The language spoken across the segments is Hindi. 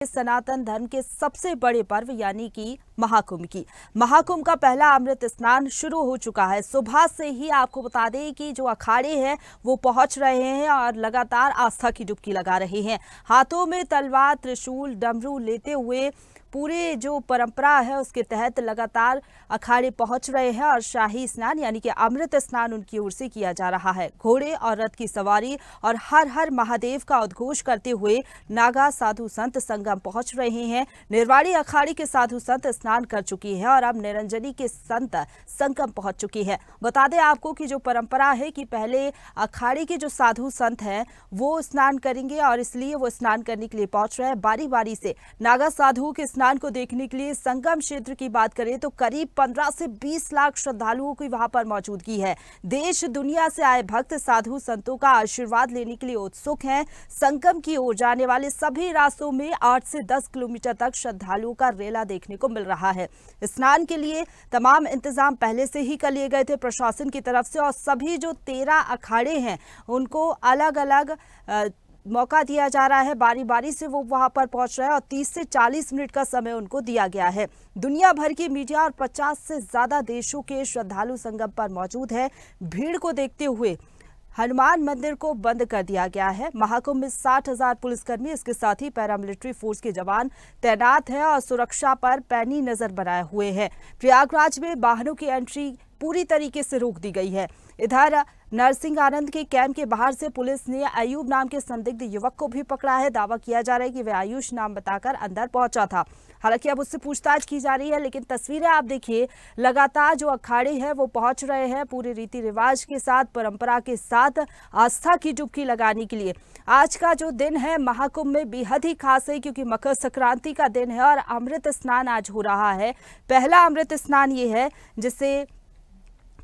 सनातन धर्म के सबसे बड़े पर्व यानी कि महाकुंभ का पहला अमृत स्नान शुरू हो चुका है। सुबह से ही आपको बता दें कि जो अखाड़े हैं वो पहुंच रहे हैं और लगातार आस्था की डुबकी लगा रहे हैं। हाथों में तलवार, त्रिशूल, डमरू लेते हुए पूरे जो परंपरा है उसके तहत लगातार अखाड़े पहुंच रहे हैं और शाही स्नान यानी कि अमृत स्नान उनकी ओर से किया जा रहा है। घोड़े और रथ की सवारी और हर हर महादेव का उद्घोष करते हुए नागा साधु संत संगम पहुंच रहे हैं। निर्वाणी अखाड़े के साधु संत स्नान कर चुकी है और अब निरंजनी के संत संगम पहुंच चुकी है। बता दें आपको कि जो परंपरा है कि पहले अखाड़े के जो साधु संत हैं वो स्नान करेंगे और इसलिए वो स्नान करने के लिए पहुंच रहे हैं। बारी बारी से नागा साधुओं के स्नान को देखने के लिए संगम क्षेत्र की बात करें तो करीब 15 से 20 लाख श्रद्धालुओं की वहां पर मौजूदगी है। देश दुनिया से आए भक्त साधु संतों का आशीर्वाद लेने के लिए उत्सुक हैं। संगम की ओर जाने वाले सभी रास्तों में 8 से 10 किलोमीटर तक श्रद्धालुओं का रेला देखने को मिल रहा है। स्नान के लिए तमाम इंतजाम पहले से ही कर लिए गए थे प्रशासन की तरफ से और सभी जो 13 अखाड़े हैं उनको अलग अलग मौका दिया जा रहा है। बारी बारी से वो वहां पर पहुंच रहे हैं और 30 से 40 मिनट का समय उनको दिया गया है। दुनिया भर की मीडिया और 50 से ज्यादा देशों के श्रद्धालु संगम पर मौजूद है। भीड़ को देखते हुए हनुमान मंदिर को बंद कर दिया गया है। महाकुंभ में 60,000 पुलिसकर्मी, इसके साथ ही पैरामिलिट्री फोर्स के जवान तैनात हैं और सुरक्षा पर पैनी नजर बनाए हुए हैं। प्रयागराज में वाहनों की एंट्री पूरी तरीके से रोक दी गई है। इधर नरसिंह आनंद के कैंप के बाहर से पुलिस ने अयूब नाम के संदिग्ध युवक को भी पकड़ा है। दावा किया जा रहा है कि वह आयुष नाम बताकर अंदर पहुंचा था। हालांकि अब उससे पूछताछ की जा रही है, लेकिन तस्वीरें आप देखिए, लगातार जो अखाड़े हैं वो पहुंच रहे हैं पूरे रीति रिवाज के साथ, परंपरा के साथ आस्था की डुबकी लगाने के लिए। आज का जो दिन है महाकुंभ में बेहद ही खास है क्योंकि मकर संक्रांति का दिन है और अमृत स्नान आज हो रहा है। पहला अमृत स्नान ये है जिसे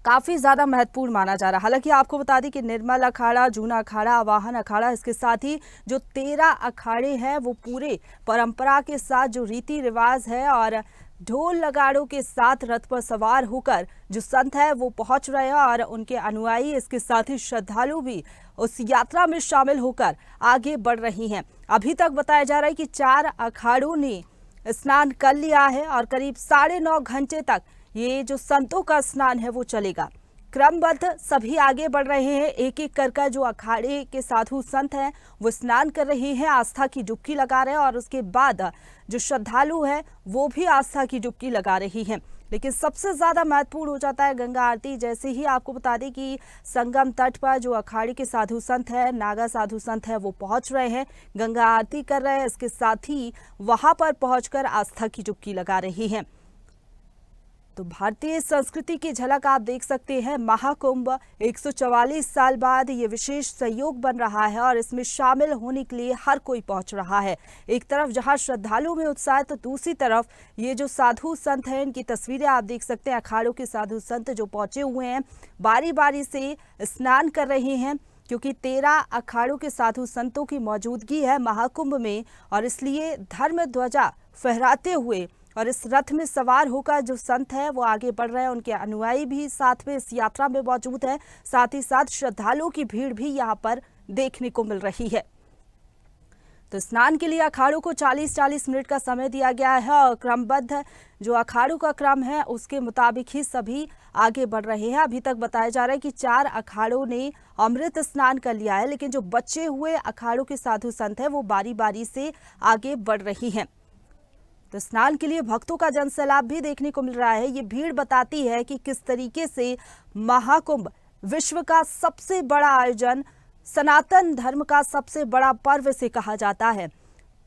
काफी ज्यादा महत्वपूर्ण माना जा रहा है। हालांकि आपको बता दें कि निर्मल अखाड़ा, जूना अखाड़ा, आवाहन अखाड़ा, इसके साथ ही जो 13 अखाड़े हैं वो पूरे परंपरा के साथ जो रीति रिवाज है और ढोल नगाड़ों के साथ रथ पर सवार होकर जो संत है वो पहुंच रहे हैं और उनके अनुयायी, इसके साथ ही श्रद्धालु भी उस यात्रा में शामिल होकर आगे बढ़ रही हैं। अभी तक बताया जा रहा है कि 4 अखाड़ों ने स्नान कर लिया है और करीब 9.5 घंटे तक ये जो संतों का स्नान है वो चलेगा। क्रमबद्ध सभी आगे बढ़ रहे हैं। एक एक कर जो अखाड़े के साधु संत हैं वो स्नान कर रहे हैं, आस्था की डुबकी लगा रहे हैं और उसके बाद जो श्रद्धालु है वो भी आस्था की डुबकी लगा रही हैं। लेकिन सबसे ज्यादा महत्वपूर्ण हो जाता है गंगा आरती। जैसे ही आपको बता दें कि संगम तट पर जो अखाड़े के साधु संत है, नागा साधु संत है, वो पहुंच रहे हैं, गंगा आरती कर रहे हैं, इसके साथ ही वहां पर पहुंचकर आस्था की डुबकी लगा रही हैं। तो भारतीय संस्कृति की झलक आप देख सकते हैं। महाकुंभ 144 साल बाद ये विशेष संयोग बन रहा है और इसमें शामिल होने के लिए हर कोई पहुंच रहा है। एक तरफ जहां श्रद्धालुओं में उत्साह है तो दूसरी तरफ ये जो साधु संत हैं इनकी तस्वीरें आप देख सकते हैं। अखाड़ों के साधु संत जो पहुंचे हुए हैं बारी बारी से स्नान कर रहे हैं क्योंकि 13 अखाड़ों के साधु संतों की मौजूदगी है महाकुंभ में और इसलिए धर्म ध्वजा फहराते हुए और इस रथ में सवार होकर जो संत है वो आगे बढ़ रहे हैं। उनके अनुयायी भी साथ में इस यात्रा में मौजूद है। साथ ही साथ श्रद्धालुओं की भीड़ भी यहाँ पर देखने को मिल रही है। तो स्नान के लिए अखाड़ों को 40-40 मिनट का समय दिया गया है और क्रमबद्ध जो अखाड़ों का क्रम है उसके मुताबिक ही सभी आगे बढ़ रहे हैं। अभी तक बताया जा रहा है कि 4 अखाड़ों ने अमृत स्नान कर लिया है, लेकिन जो बचे हुए अखाड़ों के साधु संत है वो बारी बारी से आगे बढ़ रही हैं। तो स्नान के लिए भक्तों का जनसैलाब भी देखने को मिल रहा है। ये भीड़ बताती है कि किस तरीके से महाकुंभ विश्व का सबसे बड़ा आयोजन, सनातन धर्म का सबसे बड़ा पर्व से कहा जाता है।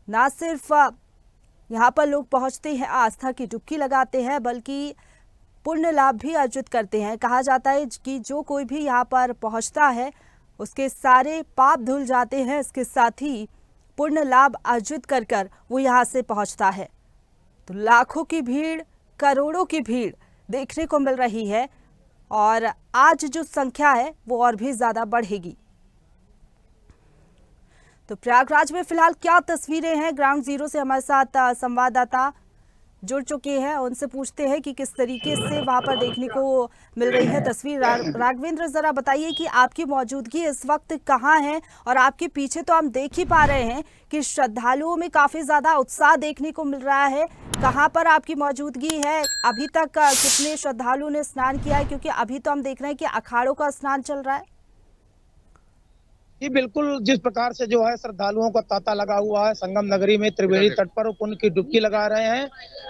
ना सिर्फ यहाँ पर लोग पहुंचते हैं, आस्था की डुबकी लगाते हैं, बल्कि पुण्य लाभ भी अर्जित करते हैं। कहा जाता है कि जो कोई भी यहाँ पर पहुंचता है उसके सारे पाप धुल जाते हैं, इसके साथ ही पुण्य लाभ अर्जित कर वो यहाँ से पहुंचता है। तो लाखों की भीड़, करोड़ों की भीड़ देखने को मिल रही है और आज जो संख्या है वो और भी ज्यादा बढ़ेगी। तो प्रयागराज में फिलहाल क्या तस्वीरें हैं, ग्राउंड जीरो से हमारे साथ संवाददाता जुड़ चुके हैं, उनसे पूछते हैं कि किस तरीके से वहां पर देखने को मिल रही है तस्वीर। राघवेंद्र, जरा बताइए कि आपकी मौजूदगी इस वक्त कहाँ है, और आपके पीछे तो हम देख ही पा रहे हैं कि श्रद्धालुओं में काफी ज्यादा उत्साह देखने को मिल रहा है। कहाँ पर आपकी मौजूदगी है? अभी तक कितने श्रद्धालुओं ने स्नान किया है, क्योंकि अभी तो हम देख रहे हैं कि अखाड़ों का स्नान चल रहा है। जी बिल्कुल, जिस प्रकार से जो है श्रद्धालुओं का तांता लगा हुआ है संगम नगरी में त्रिवेणी तट पर, पुण्य की डुबकी लगा रहे हैं।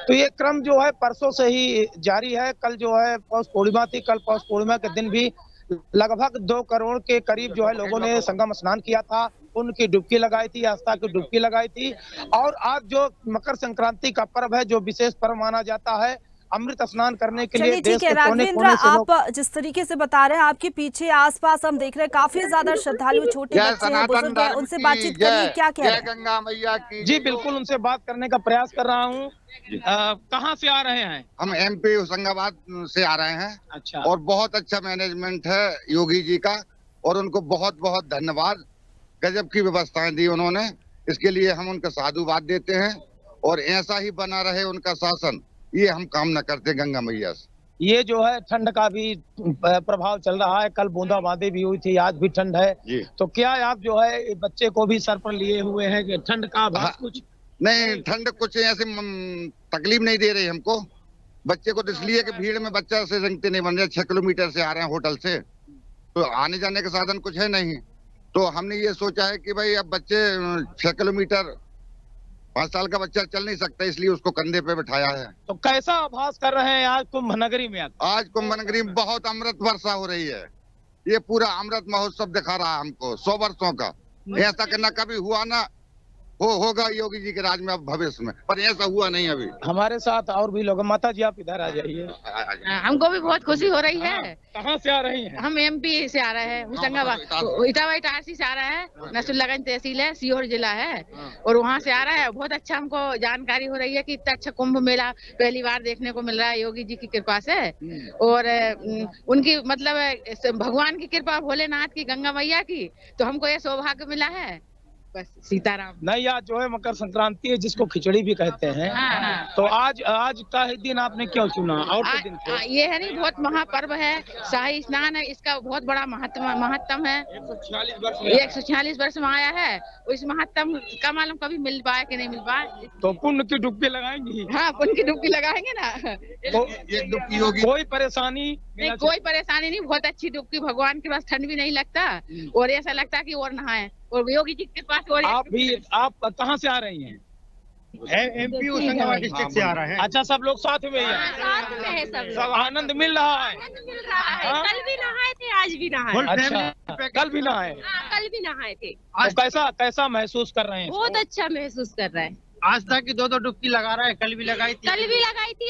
तो ये क्रम जो है परसों से ही जारी है। कल जो है पौष पूर्णिमा थी, कल पौष पूर्णिमा के दिन भी लगभग 2 करोड़ के करीब जो है लोगों ने संगम स्नान किया था, पुण्य की डुबकी लगाई थी, आस्था की डुबकी लगाई थी। और आज जो मकर संक्रांति का पर्व है, जो विशेष पर्व माना जाता है, अमृत स्नान करने के लिए चलिए देश ठीक है के कोने राघवेंद्र, कोने से लोग। आप जिस तरीके से बता रहे हैं, आपके पीछे आसपास हम देख रहे हैं काफी ज्यादा श्रद्धालु, छोटे बच्चे हैं, बुजुर्ग हैं, उनसे बातचीत करिए, क्या कह रहे हैं? गंगा मैया की। जी बिल्कुल, उनसे बात करने का प्रयास कर रहा हूँ। कहाँ से आ रहे हैं? हम एमपी होशंगाबाद से आ रहे हैं। अच्छा। और बहुत अच्छा मैनेजमेंट है योगी जी का, और उनको बहुत बहुत धन्यवाद। गजब की व्यवस्थाएं दी उन्होंने, इसके लिए हम उनका साधुवाद देते हैं। और ऐसा ही बना रहे उनका शासन, ये हम कामना करते गंगा मैया से। ये जो है ठंड का भी प्रभाव चल रहा है, कल बूंदाबांदी भी हुई थी, आज भी ठंड है। तो क्या आप जो है बच्चे को भी सर पर लिए हुए हैं कि ठंड का आभास कुछ? नहीं, ठंड कुछ ऐसे तकलीफ नहीं दे रही हमको। बच्चे को इसलिए कि भीड़ में बच्चा से रंगते नहीं बन रहे, 6 किलोमीटर से आ रहे हैं होटल से, तो आने जाने का साधन कुछ है नहीं। तो हमने ये सोचा है कि भाई अब बच्चे 6 किलोमीटर, 5 साल का बच्चा चल नहीं सकता, इसलिए उसको कंधे पे बिठाया है। तो कैसा आभास कर रहे हैं आज कुंभ नगरी में? आज कुंभ नगरी में बहुत अमृत वर्षा हो रही है। ये पूरा अमृत महोत्सव दिखा रहा है हमको 100 वर्षों का। ऐसा करना कभी हुआ ना होगा योगी जी के राज में अब भविष्य में, पर ऐसा हुआ नहीं अभी। हमारे साथ और भी लोग। माता जी आप इधर आ जाइए। हमको भी बहुत खुशी हो रही है। कहाँ से आ रही हैं? हम एमपी से आ रहे हैं, होशंगाबाद इटावा इटारसी से आ रहे हैं। नसरुल्लागंज तहसील है, सीहोर जिला है, और वहाँ से आ रहे हैं। बहुत अच्छा हमको जानकारी हो रही है कि इतना अच्छा कुंभ मेला पहली बार देखने को मिल रहा है योगी जी की कृपा से। और उनकी मतलब भगवान की कृपा, भोलेनाथ की, गंगा मैया की, तो हमको ये सौभाग्य मिला है। बस सीताराम। नहीं, आज जो है मकर संक्रांति है, जिसको खिचड़ी भी कहते हैं। हाँ। तो आज का ही दिन आपने क्यों चुना? और के दिन थे? ये है नहीं, बहुत महापर्व है, शाही स्नान है, इसका बहुत बड़ा महत्तम है। 146 वर्ष में आया है, इस महत्तम का मालूम कभी मिल पाए कि नहीं मिल पाए। तो पुण्य की डुबकी लगाएंगी? हाँ, पुण्य की डुबकी लगाएंगे ना। तो एक डुबकी होगी, कोई परेशानी नहीं? कोई परेशानी नहीं, बहुत अच्छी डुबकी, भगवान के पास ठंड भी नहीं लगता, और ऐसा लगता कि और नहाए, और योगी जी के पास। और आप कहाँ से आ रही हैं? एमपी होशंगाबाद डिस्ट्रिक्ट से आ रहा है। अच्छा, सब लोग साथ में ही हैं? साथ में है सब सब आनंद मिल रहा है? कल भी नहाए थे, आज भी नहाए। अच्छा, कल भी नहाए? कल भी नहाए थे। तो कैसा महसूस कर रहे हैं? बहुत अच्छा महसूस कर रहे हैं। आज तक की 2 डुबकी लगा रहा है, कल भी लगाई थी,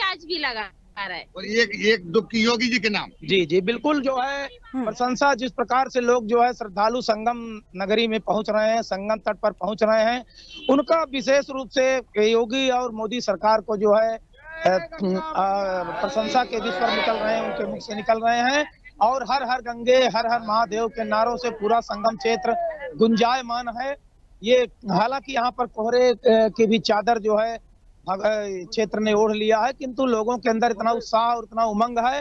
आज भी लगा रहा है। और एक डुबकी योगी जी के नाम। जी बिल्कुल, जो है प्रशंसा। जिस प्रकार से लोग जो है श्रद्धालु संगम नगरी में पहुंच रहे हैं, संगम तट पर पहुंच रहे हैं, उनका विशेष रूप से योगी और मोदी सरकार को जो है प्रशंसा के विस्वर निकल रहे हैं, उनके मुख से निकल रहे हैं। और हर हर गंगे, हर हर महादेव के नारों से पूरा संगम क्षेत्र गुंजायमान है। ये हालांकि यहाँ पर कोहरे की भी चादर जो है क्षेत्र ने ओढ़ लिया है, किंतु लोगों के अंदर इतना उत्साह और इतना उमंग है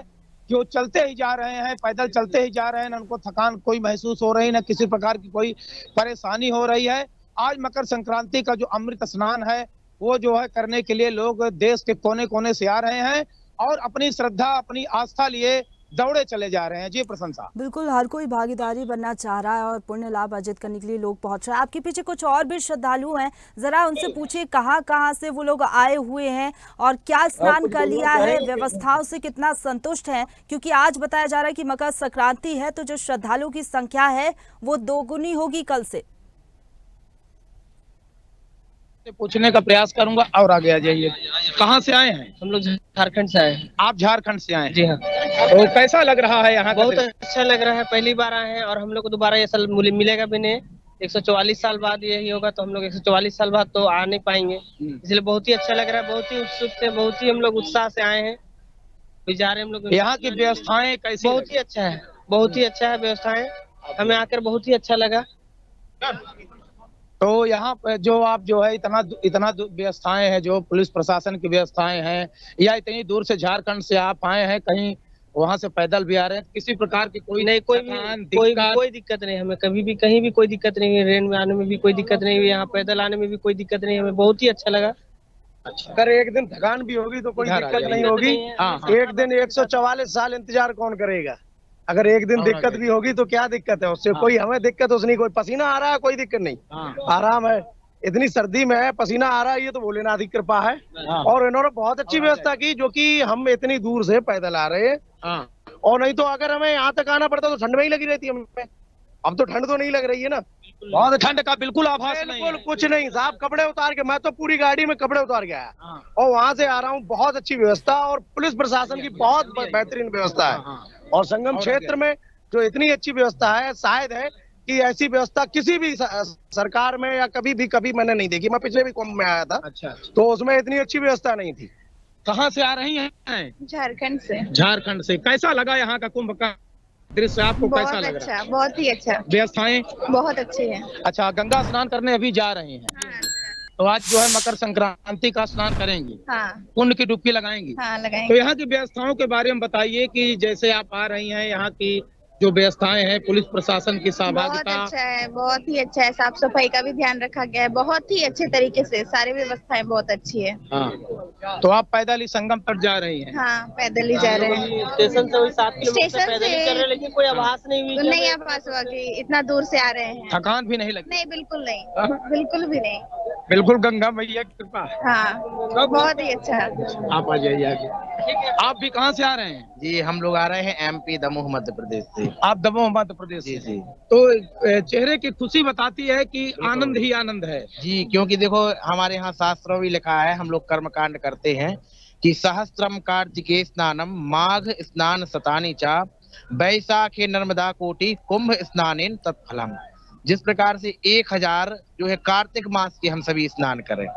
कि वो चलते ही जा रहे हैं, पैदल चलते ही जा रहे हैं। न उनको थकान कोई महसूस हो रही, न किसी प्रकार की कोई परेशानी हो रही है। आज मकर संक्रांति का जो अमृत स्नान है, वो जो है करने के लिए लोग देश के कोने कोने से आ रहे हैं, और अपनी श्रद्धा, अपनी आस्था लिए दौड़े चले जा रहे हैं। जी प्रशंसा। बिल्कुल, हर कोई भागीदारी बनना चाह रहा है और पुण्य लाभ अर्जित करने के लिए लोग पहुंच रहे हैं। आपके पीछे कुछ और भी श्रद्धालु हैं, जरा उनसे पूछिए कहाँ से वो लोग आए हुए हैं और क्या स्नान कर लिया है, व्यवस्थाओं से कितना संतुष्ट हैं, क्योंकि आज बताया जा रहा है कि मकर संक्रांति है, तो जो श्रद्धालुओं की संख्या है वो 2 गुनी होगी कल से। पूछने का प्रयास करूंगा। और आगे आ जाइए। कहाँ से आए हैं? हम लोग झारखंड से आए हैं। आप झारखंड से आए हैं? जी हाँ। तो कैसा लग रहा है यहाँ? बहुत अच्छा लग रहा है, पहली बार आए हैं, और हम लोग को दोबारा ये साल मिलेगा भी नहीं। 144 साल बाद यही होगा, तो हम लोग 144 साल बाद तो आ नहीं पाएंगे, इसलिए बहुत ही अच्छा लग रहा है। बहुत ही उत्सुक से, बहुत ही हम लोग उत्साह से आए हैं, जा रहे हैं हम लोग। यहाँ की व्यवस्थाएं कैसी? बहुत ही अच्छा है, बहुत ही अच्छा है व्यवस्थाएं, हमें आकर बहुत ही अच्छा लगा। तो यहाँ पे जो आप जो है इतना व्यवस्थाएं हैं, जो पुलिस प्रशासन की व्यवस्थाएं हैं, या इतनी दूर से झारखंड से आप आए हैं, कहीं वहां से पैदल भी आ रहे हैं, किसी प्रकार की कोई नहीं, कोई दिक्कत नहीं, हमें कभी भी कहीं भी कोई दिक्कत नहीं है। ट्रेन में आने में भी कोई दिक्कत नहीं हुई, यहाँ पैदल आने में भी कोई दिक्कत नहीं, हमें बहुत ही अच्छा लगा। अच्छा, अगर एक दिन थकान भी होगी तो कोई दिक्कत नहीं होगी। एक दिन 144 साल इंतजार कौन करेगा? अगर एक दिन दिक्कत भी होगी तो क्या दिक्कत है उससे? कोई हमें दिक्कत उसने, कोई पसीना आ रहा है कोई दिक्कत नहीं, आराम है। इतनी सर्दी में है, पसीना आ रहा है, ये तो भोलेनाथ की कृपा है। और इन्होंने बहुत अच्छी व्यवस्था की, जो कि हम इतनी दूर से पैदल आ रहे हैं, और नहीं तो अगर हमें यहाँ तक आना पड़ता तो ठंड में ही लगी रहती हमें। अब तो ठंड तो नहीं लग रही है ना, बहुत ठंड का बिल्कुल आभास नहीं है। कुछ नहीं साहब, कपड़े उतार के, मैं तो पूरी गाड़ी में कपड़े उतार के आया और वहां से आ रहा हूँ। बहुत अच्छी व्यवस्था और पुलिस प्रशासन की बहुत बेहतरीन व्यवस्था है। और संगम क्षेत्र में जो इतनी अच्छी व्यवस्था है, शायद है कि ऐसी व्यवस्था किसी भी सरकार में या कभी मैंने नहीं देखी। मैं पिछले भी कुंभ में आया था। अच्छा, तो उसमें इतनी अच्छी व्यवस्था नहीं थी। कहाँ से आ रही हैं? झारखंड से। झारखंड से। कैसा लगा यहाँ का कुंभ का दृश्य आपको? कैसा लग रहा है? बहुत ही अच्छा, व्यवस्थाएं बहुत अच्छी है। अच्छा, गंगा स्नान करने अभी जा रहे हैं, तो आज जो है मकर संक्रांति का स्नान करेंगी, हाँ पुण्य की डुबकी लगाएंगी। हाँ, लगाएंगे। तो यहाँ की व्यवस्थाओं के बारे में बताइए कि जैसे आप आ रही हैं, यहाँ की जो व्यवस्थाएं हैं, पुलिस प्रशासन की बहुत सहभागिता। अच्छा है, बहुत ही अच्छा है। साफ सफाई का भी ध्यान रखा गया है, बहुत ही अच्छे तरीके से सारी व्यवस्थाएं बहुत अच्छी है। हाँ, तो आप पैदल ही संगम तक जा रही हैं? हाँ, पैदल ही जा रहे हैं। स्टेशन से वही 7 किलोमीटर स्टेशन पैदल ही से- कर रहे हैं, लेकिन कोई आभास नहीं हुई कि नहीं आभास हुआ कि इतना दूर से आ रहे हैं। थकान भी नहीं लगी? नहीं, बिल्कुल नहीं, बिल्कुल भी नहीं। बिल्कुल गंगा मैया की कृपा है। हाँ, बहुत ही अच्छा है। आप आ जाइए आगे। आप भी कहाँ से आ रहे हैं? जी, हम लोग आ रहे हैं एमपी दमोह मध्य प्रदेश से। आप दमोह मध्य प्रदेश से। जी। तो चेहरे की खुशी बताती है कि आनंद ही आनंद है। जी, क्योंकि देखो हमारे यहाँ शास्त्रों में लिखा है, हम लोग कर्म कांड करते हैं कि सहस्त्रम कार्तिके स्नानम माघ स्नान सतानी चा वैशाखे नर्मदा कोटि कुंभ स्नानेन तत्फलम। जिस प्रकार से 1000 जो है कार्तिक मास के हम सभी स्नान करें,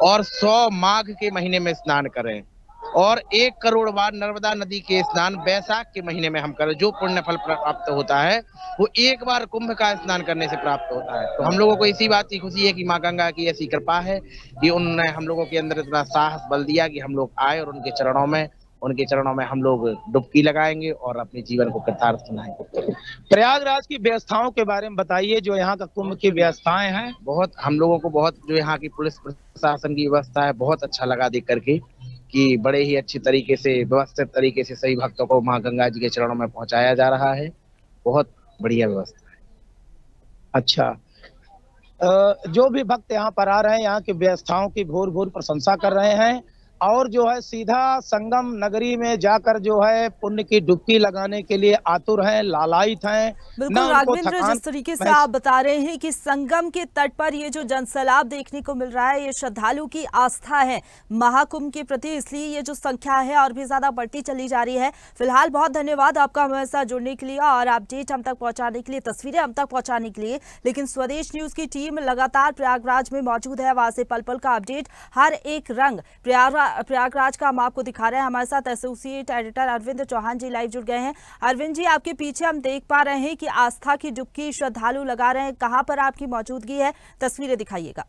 और 100 माघ के महीने में स्नान करें, और 1 करोड़ बार नर्मदा नदी के स्नान वैशाख के महीने में हम करें, जो पुण्य फल प्राप्त होता है वो एक बार कुंभ का स्नान करने से प्राप्त होता है। तो हम लोगों को इसी बात की खुशी है कि माँ गंगा की ऐसी कृपा है कि उन्होंने हम लोगों के अंदर इतना साहस बल दिया कि हम लोग आए और उनके चरणों में हम लोग डुबकी लगाएंगे और अपने जीवन को कृतार्थ बनाएंगे। प्रयागराज की व्यवस्थाओं के बारे में बताइए, जो यहाँ का कुंभ की व्यवस्थाएं हैं। बहुत हम लोगों को बहुत जो यहाँ की पुलिस प्रशासन की व्यवस्था है बहुत अच्छा लगा देख करके, कि बड़े ही अच्छी तरीके से व्यवस्थित तरीके से सही भक्तों को माँ गंगा जी के चरणों में पहुंचाया जा रहा है। बहुत बढ़िया व्यवस्था है। अच्छा, जो भी भक्त यहाँ पर आ रहे हैं, यहाँ की व्यवस्थाओं की भोर भोर प्रशंसा कर रहे हैं, और जो है सीधा संगम नगरी में जाकर जो है पुण्य की डुबकी लगाने के लिए आतुर हैं, लालायित हैं। बिल्कुल राघवेंद्र, जिस तरीके से आप बता रहे हैं कि संगम के तट पर ये जो जनसैलाब देखने को मिल रहा है, ये श्रद्धालु की आस्था है महाकुंभ के प्रति, इसलिए ये जो संख्या है और भी ज्यादा बढ़ती चली जा रही है। फिलहाल बहुत धन्यवाद आपका हमारे साथ जुड़ने के लिए और अपडेट हम तक पहुंचाने के लिए, तस्वीरें हम तक पहुंचाने के लिए। लेकिन स्वदेश न्यूज की टीम लगातार प्रयागराज में मौजूद है, वहां से पल पल का अपडेट, हर एक रंग प्रयागराज का हम आपको दिखा रहे हैं। हमारे साथ एसोसिएट एडिटर अरविंद चौहान जी लाइव जुड़ गए हैं। अरविंद जी, आपके पीछे हम देख पा रहे हैं कि आस्था की डुबकी श्रद्धालु लगा रहे हैं, कहां पर आपकी मौजूदगी है, तस्वीरें दिखाइएगा।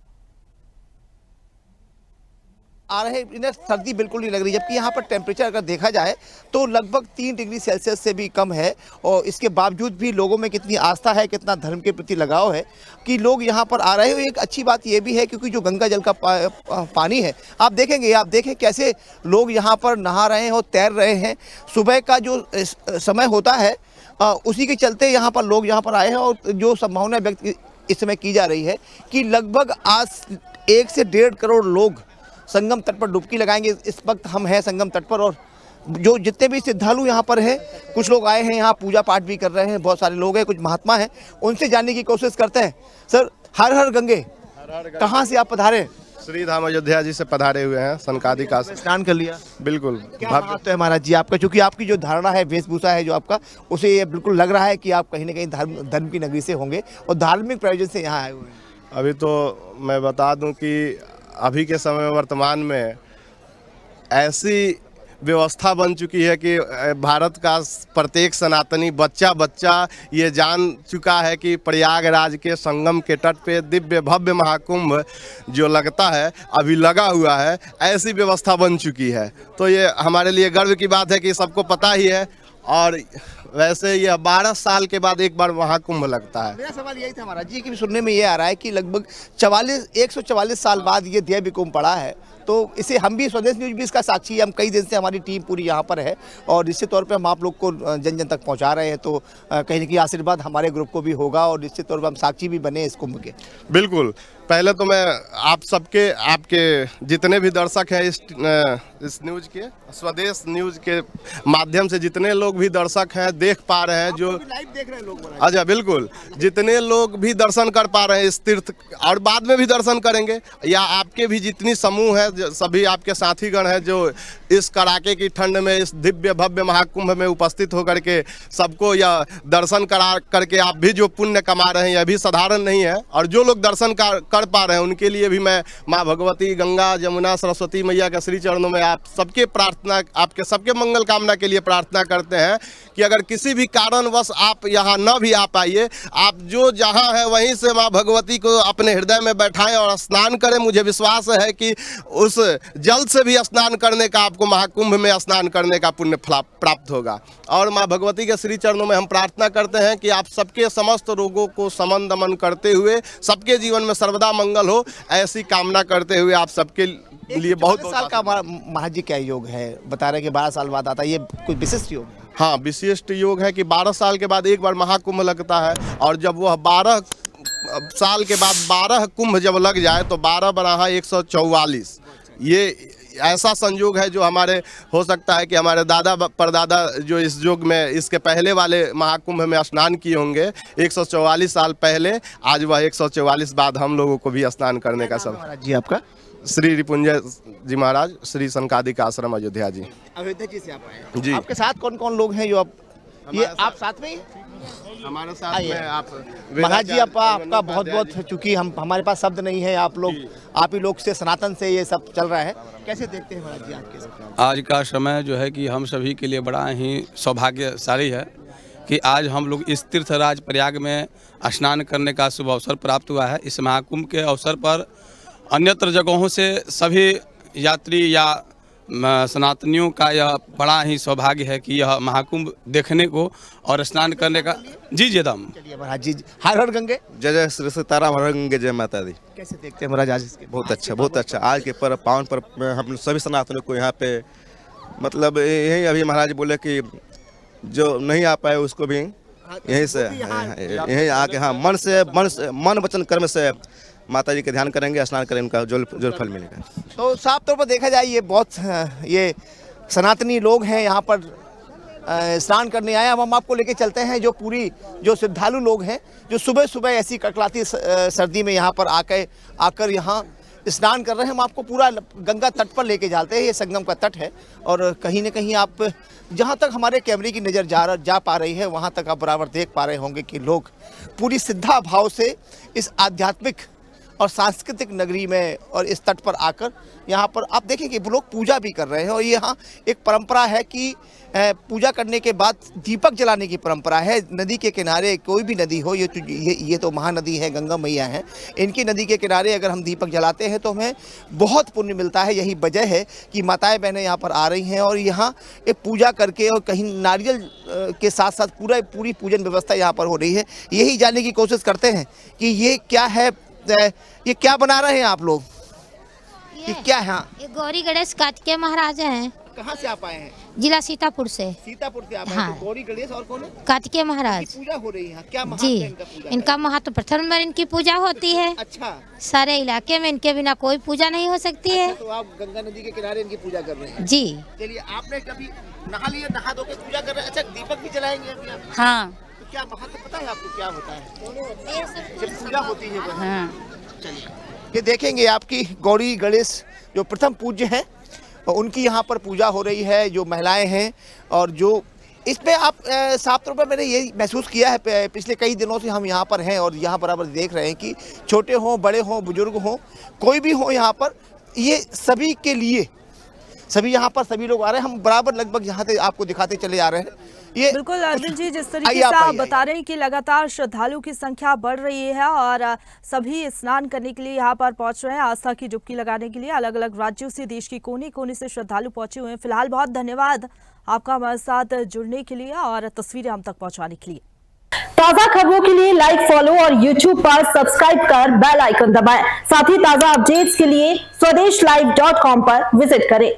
आ रहे इन्हें सर्दी बिल्कुल नहीं लग रही, जबकि यहाँ पर टेम्परेचर अगर देखा जाए तो लगभग 3 डिग्री सेल्सियस से भी कम है। और इसके बावजूद भी लोगों में कितनी आस्था है, कितना धर्म के प्रति लगाव है कि लोग यहाँ पर आ रहे हैं। एक अच्छी बात ये भी है क्योंकि जो गंगा जल का पानी है, आप देखें कैसे लोग यहाँ पर नहा रहे हैं और तैर रहे हैं। सुबह का जो समय होता है उसी के चलते यहाँ पर लोग यहाँ पर आए हैं, और जो संभावना व्यक्त इस समय की जा रही है कि लगभग आज 1 से 1.5 करोड़ लोग संगम तट पर डुबकी लगाएंगे। इस वक्त हम हैं संगम तट पर, और जो जितने भी श्रद्धालु यहाँ पर हैं, कुछ लोग आए हैं यहाँ पूजा पाठ भी कर रहे हैं, बहुत सारे लोग हैं, कुछ महात्मा हैं, उनसे जानने की कोशिश करते हैं। सर, हर हर गंगे, कहाँ से आप पधारे? श्री धाम अयोध्या जी से पधारे हुए हैं, सनकादिका से। स्नान कर लिया? बिल्कुल। क्या महत्व है महाराज जी आपका, क्योंकि आपकी जो धारणा है, वेशभूषा है जो आपका, उसे ये बिल्कुल लग रहा है कि आप कहीं ना कहीं धर्म की नगरी से होंगे और धार्मिक प्रयोजन से यहाँ आए हुए हैं। अभी तो मैं बता दूं कि अभी के समय में वर्तमान में ऐसी व्यवस्था बन चुकी है कि भारत का प्रत्येक सनातनी बच्चा ये जान चुका है कि प्रयागराज के संगम के तट पे दिव्य भव्य महाकुंभ जो लगता है, अभी लगा हुआ है, ऐसी व्यवस्था बन चुकी है। तो ये हमारे लिए गर्व की बात है कि सबको पता ही है। और वैसे यह 12 साल के बाद एक बार महाकुंभ लगता है। मेरा सवाल यही था महाराज जी कि सुनने में ये आ रहा है कि लगभग 144 साल बाद ये देवी कुंभ पड़ा है, तो इसे हम भी स्वदेश न्यूज भी इसका साक्षी है। हम कई दिन से हमारी टीम पूरी यहाँ पर है और निश्चित तौर पे हम आप लोग को जन जन तक पहुँचा रहे हैं, तो कहीं न कहीं आशीर्वाद हमारे ग्रुप को भी होगा और निश्चित तौर पर हम साक्षी भी बने इस कुंभ के। बिल्कुल। पहले तो मैं आप सबके, आपके जितने भी दर्शक हैं इस न्यूज़ के, स्वदेश न्यूज़ के माध्यम से जितने लोग भी दर्शक हैं देख पा रहे हैं, जो लाइव देख रहे हैं लोग। अच्छा, बिल्कुल, जितने लोग भी दर्शन कर पा रहे हैं इस तीर्थ, और बाद में भी दर्शन करेंगे, या आपके भी जितनी समूह है, सभी आपके साथीगण हैं जो इस कड़ाके की ठंड में इस दिव्य भव्य महाकुंभ में उपस्थित होकर के सबको यह दर्शन करा करके आप भी जो पुण्य कमा रहे हैं, यह भी साधारण नहीं है। और जो लोग दर्शन कर पा रहे हैं उनके लिए भी मैं माँ भगवती, गंगा, जमुना, सरस्वती मैया के श्री चरणों में आप सबके प्रार्थना, आपके सबके मंगल कामना के लिए प्रार्थना करते हैं कि अगर किसी भी कारणवश आप यहाँ न भी आ पाइए, आप जो जहाँ है वहीं से माँ भगवती को अपने हृदय में बैठाएं और स्नान करें। मुझे विश्वास है कि उस जल से भी स्नान करने का, आपको महाकुंभ में स्नान करने का पुण्य प्राप्त होगा। और माँ भगवती के श्री चरणों में हम प्रार्थना करते हैं कि आप सबके समस्त रोगों को समन दमन करते हुए सबके जीवन में सर्वदा मंगल हो, ऐसी कामना करते हुए आप सबके लिए बहुत साल का महाराज जी क्या योग है? बता रहे हैं कि 12 साल बाद आता है, ये कोई विशिष्ट योग है? हाँ, विशिष्ट योग है कि 12 साल के बाद एक बार महाकुंभ लगता है, और जब वह 12 साल के बाद 12 कुंभ जब लग जाए तो 12 बराहा 144, ये ऐसा संयोग है जो हमारे हो सकता है कि हमारे दादा परदादा जो इस युग में इसके पहले वाले महाकुंभ में स्नान किए होंगे 144 साल पहले, आज वह 144 बाद हम लोगों को भी स्नान करने का सब। महाराज जी आपका? श्री रिपुंजय जी महाराज, श्री सनकादिक आश्रम अयोध्या जी। अयोध्या जी से आप आए जी। आपके साथ कौन कौन लोग हैं जो आप साथ में ही? हमारे साथ में आप महाराज जी आपका बहुत बहुत, चूंकि हमारे पास शब्द नहीं है, आप ही लोग से, सनातन से ये सब चल रहा है, कैसे देखते हैं महाराज जी आपके? आज का समय जो है कि हम सभी के लिए बड़ा ही सौभाग्यशाली है कि आज हम लोग इस तीर्थराज प्रयाग में स्नान करने का शुभ अवसर प्राप्त हुआ है। इस महाकुंभ के अवसर पर अन्यत्र जगहों से सभी यात्री या सनातनियों का यह बड़ा ही सौभाग्य है कि यह महाकुंभ देखने को और स्नान करने का। जी जयदाम। चलिए महाराज जी, हर हर गंगे जय जय श्री सीताराम, हर हर गंगे, जय माता दी। कैसे देखते हैं महाराज आज इसके? बहुत अच्छा, बहुत अच्छा। आज के पर्व, पावन पर्व में हम सभी सनातनियों को यहाँ पे, मतलब यही अभी महाराज बोले कि जो नहीं आ पाए उसको भी यहीं से, यहीं आके, हाँ, मन वचन कर्म से माता जी के ध्यान करेंगे, स्नान करेंगे, उनका जो फल मिलेगा। तो साफ तौर पर देखा जाए ये बहुत ये सनातनी लोग हैं यहाँ पर स्नान करने आए। अब हम आपको लेके चलते हैं जो श्रद्धालु लोग हैं, जो सुबह सुबह ऐसी कड़कड़ाती सर्दी में यहाँ पर आकर यहाँ स्नान कर रहे हैं। हम आपको पूरा गंगा तट पर लेके जाते हैं। ये संगम का तट है और कहीं न कहीं आप जहाँ तक हमारे कैमरे की नज़र जा पा रही है, वहाँ तक आप बराबर देख पा रहे होंगे कि लोग पूरी श्रद्धा भाव से इस आध्यात्मिक और सांस्कृतिक नगरी में और इस तट पर आकर यहाँ पर आप देखें कि लोग पूजा भी कर रहे हैं। और यहाँ एक परंपरा है कि पूजा करने के बाद दीपक जलाने की परंपरा है। नदी के किनारे, कोई भी नदी हो, ये तो महानदी है, गंगा मैया है, इनकी नदी के किनारे अगर हम दीपक जलाते हैं तो हमें बहुत पुण्य मिलता है। यही वजह है कि माताएं बहनें यहाँ पर आ रही हैं और यहाँ एक पूजा करके, और कहीं नारियल के साथ साथ पूरी पूजन व्यवस्था यहाँ पर हो रही है। यही जानने की कोशिश करते हैं कि ये क्या है, ये क्या बना रहे हैं आप लोग? ये क्या है? ये गौरी गणेश कार्तिकेय महाराज हैं। कहाँ से आप आए हैं? जिला सीतापुर से। सीतापुर से आप आए? हाँ। तो गौरी गणेश और कौन है? कार्तिकेय महाराज। पूजा हो रही है, क्या महत्व जी है इनका पूजा? इनका महत्व प्रथम बार इनकी पूजा होती है। अच्छा। सारे इलाके में इनके बिना कोई पूजा नहीं हो सकती है। तो आप गंगा नदी के किनारे इनकी पूजा कर रहे हैं? जी। चलिए, आपने कभी नहा लिया, नहा धो के पूजा कर रहे हैं? अच्छा, दीपक भी जलाएंगे अभी आप? हाँ। तो क्या महत्व पता है आपको, क्या होता है जब पूजा होती है? हाँ। चलिए, ये देखेंगे आपकी गौरी गणेश जो प्रथम पूज्य हैं, उनकी यहाँ पर पूजा हो रही है, जो महिलाएं हैं। और जो इसमें आप साफ तौर पर मैंने ये महसूस किया है, पिछले कई दिनों से हम यहाँ पर हैं और यहाँ बराबर देख रहे हैं कि छोटे हों, बड़े हों, बुजुर्ग हों, कोई भी हो यहाँ पर, ये सभी के लिए सभी यहाँ पर सभी लोग आ रहे हैं। हम बराबर लगभग यहाँ से आपको दिखाते चले आ रहे हैं। ये बिल्कुल अरविंद जी, जिस तरीके से आप बता रहे हैं कि लगातार श्रद्धालुओं की संख्या बढ़ रही है और सभी स्नान करने के लिए यहाँ पर पहुंच रहे हैं, आस्था की डुबकी लगाने के लिए। अलग अलग राज्यों से, देश की कोने कोने से श्रद्धालु पहुंचे हुए हैं। फिलहाल बहुत धन्यवाद आपका हमारे साथ जुड़ने के लिए और तस्वीरें हम तक पहुंचाने के लिए। ताजा खबरों के लिए लाइक, फॉलो और YouTube पर सब्सक्राइब कर बेल आइकन दबाएं। साथ ही ताजा अपडेट्स के लिए स्वदेशलाइव.com पर विजिट करें।